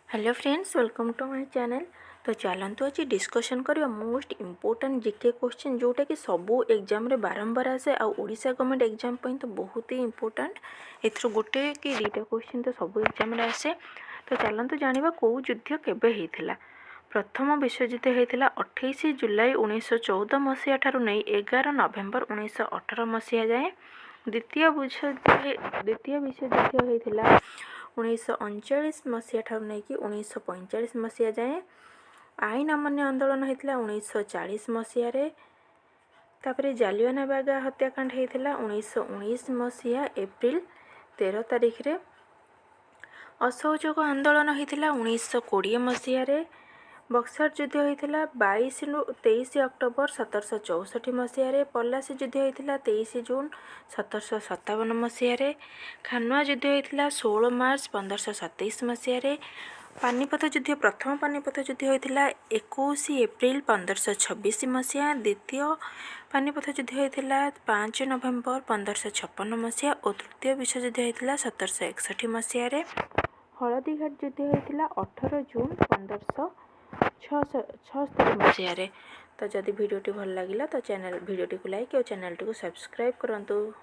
Hello friends, welcome to my channel. तो चलतु आज डिस्कशन करवा मोस्ट इम्पोर्टेंट जीके क्वेश्चन जोटा कि सबू एग्जाम रे बारंबार आसे ओडिशा गवर्नमेंट एग्जाम तो बहुत ही इम्पोर्टेंट। एथरो गोटे कि दुटा क्वेश्चन तो सब एग्जाम रे आसे। तो चलतु जानिबा को युद्ध केबे हेतिला। प्रथम विश्वयुद्ध होता 28 जुलाई 1914 मसीहा ठारू नहीं 11 नवेम्बर 1918 मसीहा जाए। द्वितीय विश्वयुद्ध होता 1939 मसीहा ठारू नहीं कि 1945 मसीहा जाए। आईन अमान्य आंदोलन होता 1940 मसीह। तापर जालियानवाला हत्याकांड होता 1919 मसीहा एप्रिल 13 तारिख रे। असहयोग आंदोलन होता 1920 मसीह। बक्सर युद्ध होता 22 रु 23 अक्टोबर 1764 मसीह। पलासी युद्ध होता 23 जून 1757 मसीह। खानुआ युद्ध होता 16 मार्च 1527 मसीह। पानीपत युद्ध प्रथम पानीपत युद्ध होता 21 एप्रिल 1526 मसीहा। द्वितीय पानीपत युद्ध होता 5 नवेम्बर 1556 मसीहा और तृतीय विश्वयुद्ध होता 1761 मसीह। हलदीघाट युद्ध होता 18 जून 1576 मसीह। तो जदि वीडियोटी भल लगिला तो वीडियोटी को लाइक और चैनल को सब्सक्राइब करंतु।